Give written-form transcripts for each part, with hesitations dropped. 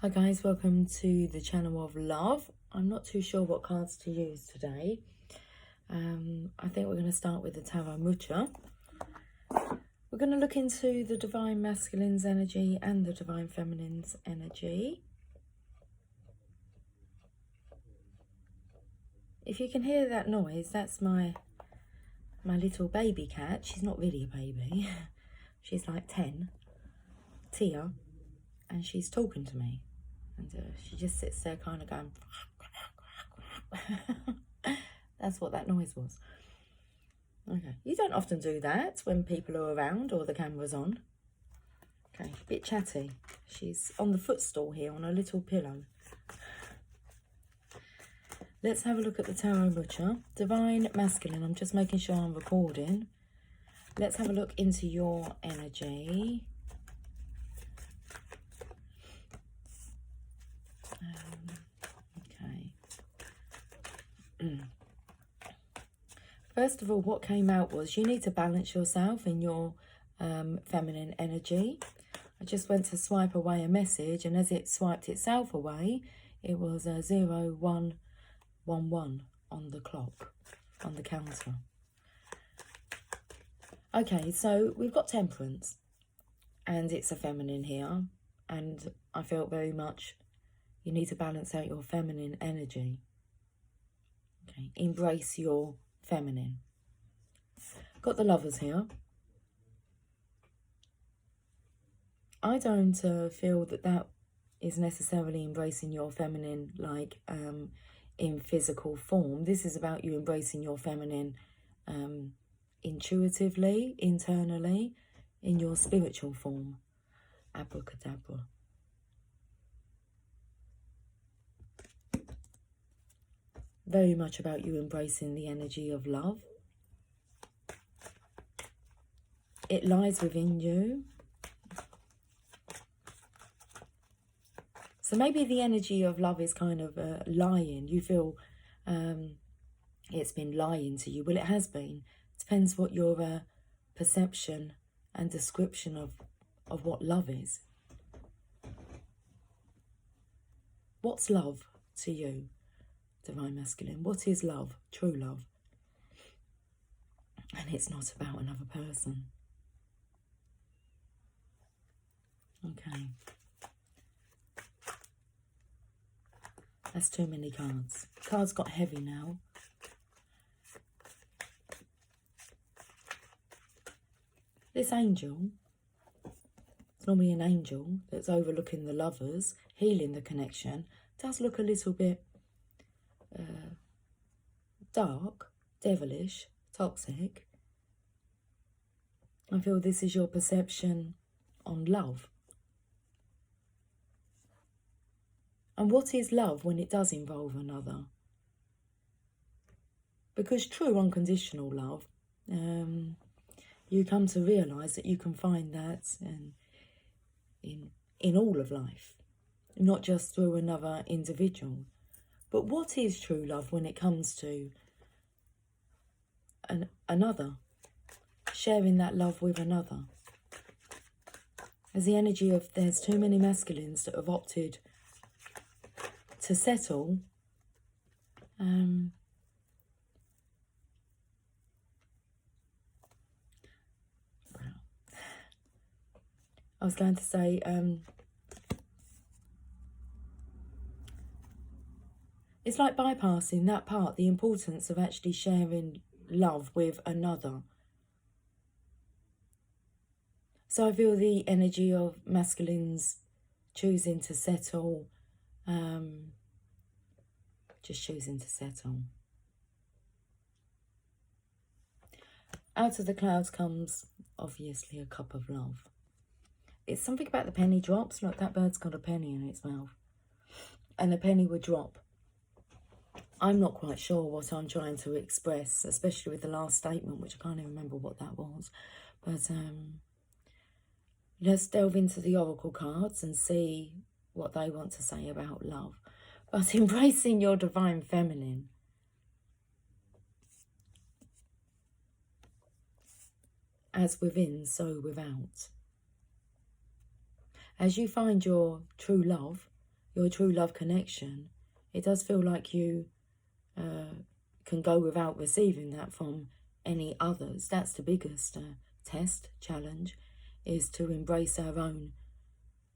Hi guys, welcome to the channel of love. I'm not too sure what cards to use today. I think we're going to start with the Tarot Mucha. We're going to look into the Divine Masculine's energy and the Divine Feminine's energy. If you can hear that noise, that's my little baby cat. She's not really a baby. She's like 10, Tia, and she's talking to me. And she just sits there kind of going... That's what that noise was. Okay, you don't often do that when people are around or the camera's on. Okay, a bit chatty. She's on the footstool here on a little pillow. Let's have a look at the Tarot Mucha. Divine Masculine, I'm just making sure I'm recording. Let's have a look into your energy. Okay. First of all, what came out was you need to balance yourself in your feminine energy. I just went to swipe away a message, and as it swiped itself away, it was 0111 on the clock, on the counter. Okay, so we've got Temperance, and it's a feminine here, and I felt very much you need to balance out your feminine energy. Okay, embrace your feminine. Got the Lovers here. I don't feel that is necessarily embracing your feminine like in physical form. This is about you embracing your feminine intuitively, internally, in your spiritual form. Abracadabra. Very much about you embracing the energy of love. It lies within you. So maybe the energy of love is kind of lying. You feel it's been lying to you. Well, it has been. It depends what your perception and description of what love is. What's love to you, Divine Masculine? What is love, true love? And it's not about another person. Okay. That's too many cards. Cards got heavy now. This angel, it's normally an angel that's overlooking the lovers, healing the connection, does look a little bit dark, devilish, toxic. I feel this is your perception on love. And what is love when it does involve another? Because true unconditional love, you come to realise that you can find that in all of life, not just through another individual. But what is true love when it comes to another? Sharing that love with another. As the energy of there's too many masculines that have opted to settle. I was going to say, it's like bypassing that part, the importance of actually sharing love with another. So I feel the energy of masculines choosing to settle, just choosing to settle. Out of the clouds comes, obviously, a cup of love. It's something about the penny drops. Look, that bird's got a penny in its mouth. And the penny would drop. I'm not quite sure what I'm trying to express, especially with the last statement, which I can't even remember what that was. But let's delve into the oracle cards and see what they want to say about love. But embracing your divine feminine. As within, so without. As you find your true love, your true love connection, it does feel like you can go without receiving that from any others. That's the biggest test, challenge, is to embrace our own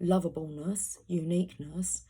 lovableness, uniqueness,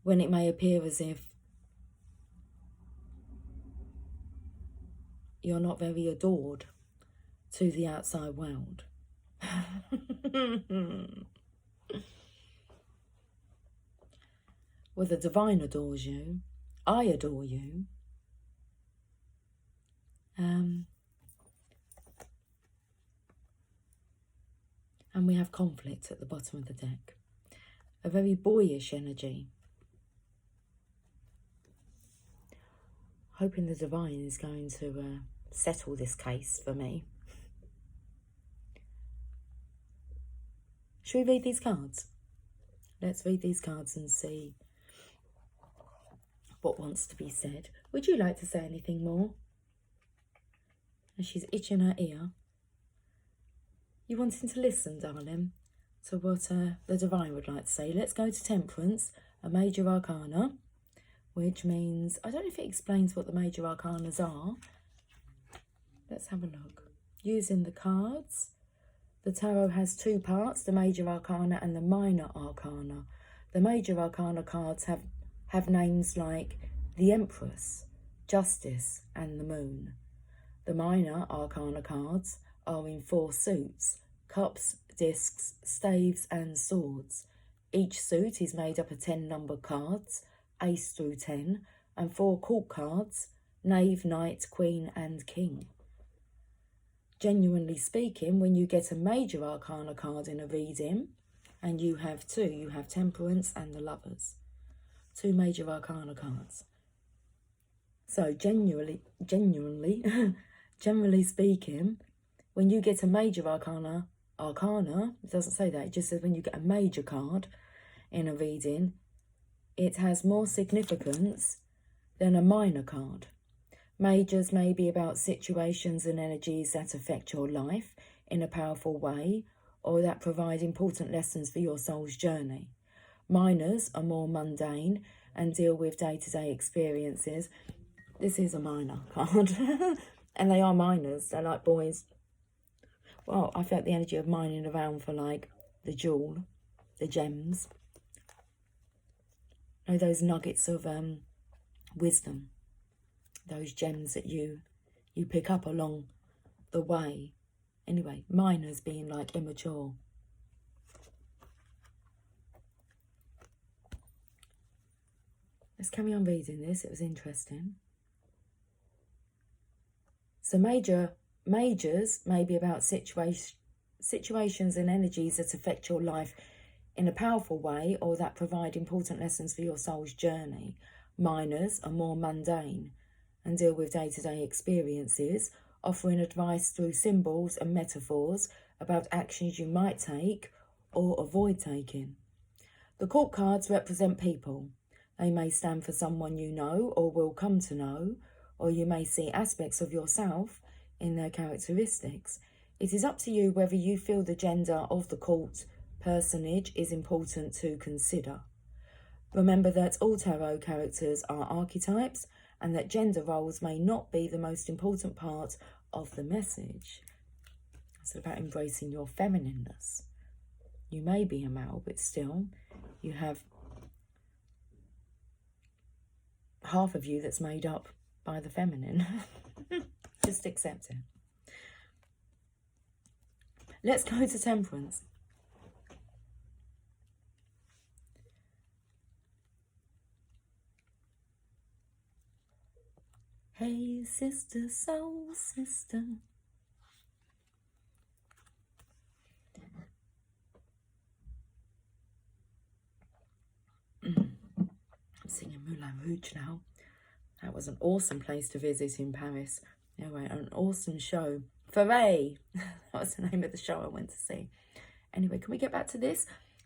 when it may appear as if you're not very adored to the outside world. Well, the divine adores you. I adore you. And we have conflict at the bottom of the deck. A very boyish energy. Hoping the divine is going to settle this case for me. Should we read these cards? Let's read these cards and see what wants to be said. Would you like to say anything more? And she's itching her ear. You wanting to listen, darling, to what the divine would like to say? Let's go to Temperance, a major arcana, which means, I don't know if it explains what the major arcanas are. Let's have a look. Using the cards, the tarot has two parts, the major arcana and the minor arcana. The major arcana cards have names like the Empress, Justice, and the Moon. The minor arcana cards are in 4 suits: cups, discs, staves, and swords. Each suit is made up of 10 numbered cards, ace through 10, and 4 court cards, knave, knight, queen, and king. Genuinely speaking, when you get a major arcana card in a reading, and you have 2, you have Temperance and the Lovers. 2 major arcana cards. So generally speaking, when you get a major arcana, it doesn't say that, it just says when you get a major card in a reading, it has more significance than a minor card. Majors may be about situations and energies that affect your life in a powerful way, or that provide important lessons for your soul's journey. Minors are more mundane and deal with day-to-day experiences. This is a minor card. And they are minors. They're like boys. Well, I felt the energy of mining around for like the jewel, the gems. You know, those nuggets of wisdom. Those gems that you pick up along the way. Anyway, minors being like immature. Let's carry on reading this. It was interesting. So majors may be about situations and energies that affect your life in a powerful way, or that provide important lessons for your soul's journey. Minors are more mundane and deal with day-to-day experiences, offering advice through symbols and metaphors about actions you might take or avoid taking. The court cards represent people. They may stand for someone you know or will come to know, or you may see aspects of yourself in their characteristics. It is up to you whether you feel the gender of the court personage is important to consider. Remember that all tarot characters are archetypes, and that gender roles may not be the most important part of the message. It's about embracing your feminineness. You may be a male, but still, you have half of you that's made up by the feminine. Just accept it. Let's go to Temperance. Hey, sister, soul sister. I'm singing Moulin Rouge now. That was an awesome place to visit in Paris. Anyway, an awesome show. Foray! That was the name of the show I went to see. Anyway, can we get back to this?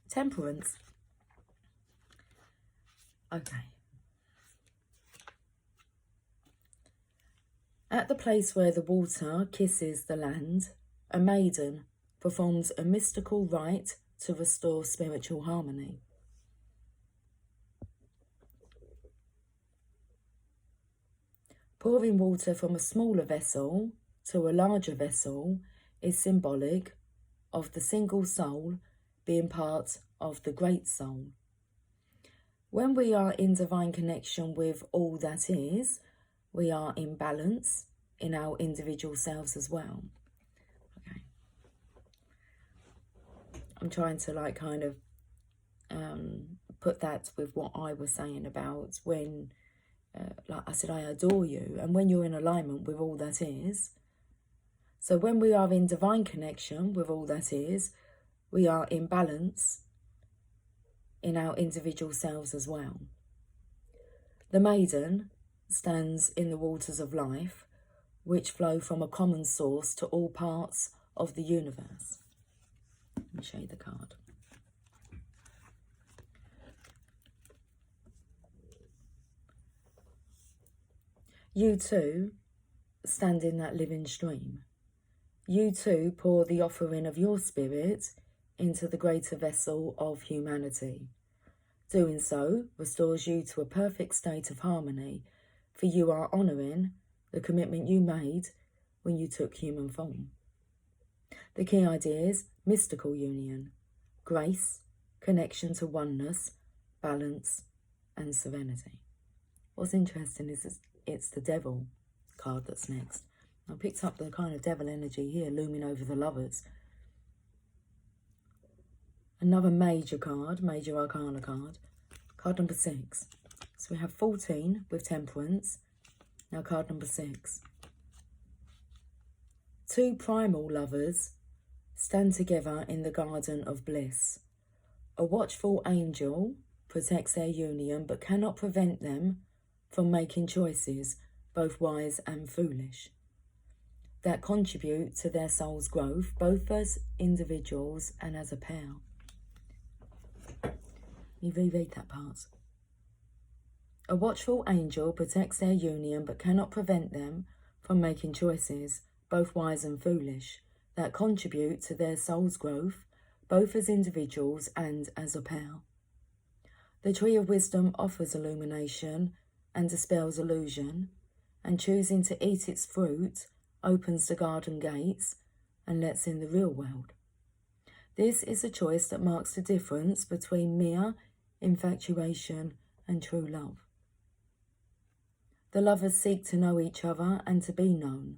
Temperance. Okay. At the place where the water kisses the land, a maiden performs a mystical rite to restore spiritual harmony. Pouring water from a smaller vessel to a larger vessel is symbolic of the single soul being part of the great soul. When we are in divine connection with all that is, we are in balance in our individual selves as well. Okay. I'm trying to put that with what I was saying about when, like I said, I adore you. And when you're in alignment with all that is, so when we are in divine connection with all that is, we are in balance in our individual selves as well. The maiden stands in the waters of life, which flow from a common source to all parts of the universe. Let me show you the card. You too stand in that living stream. You too pour the offering of your spirit into the greater vessel of humanity. Doing so restores you to a perfect state of harmony, for you are honouring the commitment you made when you took human form. The key ideas: mystical union, grace, connection to oneness, balance, and serenity. What's interesting is it's the devil card that's next. I picked up the kind of devil energy here looming over the lovers. Another major card, major arcana card, card number 6. So we have 14 with Temperance, now card number 6. Two primal lovers stand together in the garden of bliss. A watchful angel protects their union but cannot prevent them from making choices, both wise and foolish, that contribute to their soul's growth, both as individuals and as a pair. You reread that part. A watchful angel protects their union but cannot prevent them from making choices, both wise and foolish, that contribute to their soul's growth, both as individuals and as a pair. The tree of wisdom offers illumination and dispels illusion, and choosing to eat its fruit opens the garden gates and lets in the real world. This is a choice that marks the difference between mere infatuation and true love. The lovers seek to know each other and to be known.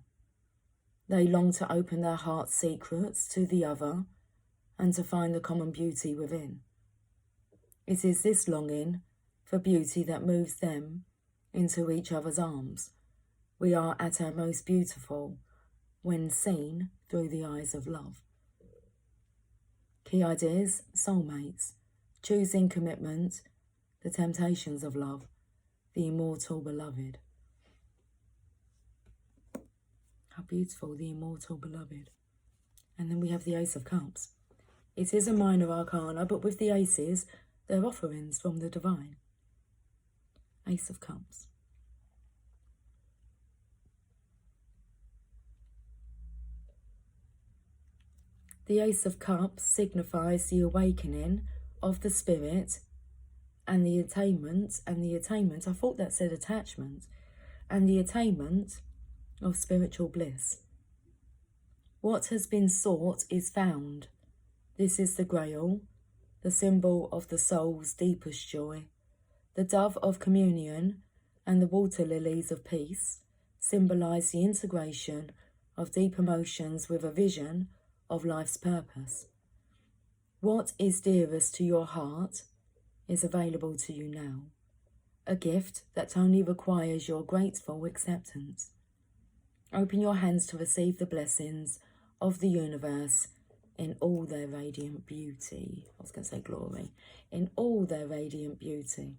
They long to open their heart's secrets to the other and to find the common beauty within. It is this longing for beauty that moves them into each other's arms. We are at our most beautiful when seen through the eyes of love. Key ideas: soulmates, choosing commitment, the temptations of love, the immortal beloved. How beautiful, the immortal beloved. And then we have the Ace of Cups. It is a minor arcana, but with the aces, they're offerings from the divine. Ace of Cups. The Ace of Cups signifies the awakening of the spirit and the attainment, I thought that said attachment, and the attainment of spiritual bliss. What has been sought is found. This is the Grail, the symbol of the soul's deepest joy. The dove of communion and the water lilies of peace symbolize the integration of deep emotions with a vision of life's purpose. What is dearest to your heart is available to you now, a gift that only requires your grateful acceptance. Open your hands to receive the blessings of the universe in all their radiant beauty. I was going to say glory. In all their radiant beauty.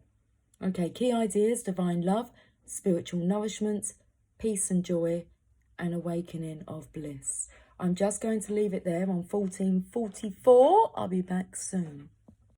Okay, key ideas: divine love, spiritual nourishment, peace and joy, and awakening of bliss. I'm just going to leave it there on 1444. I'll be back soon.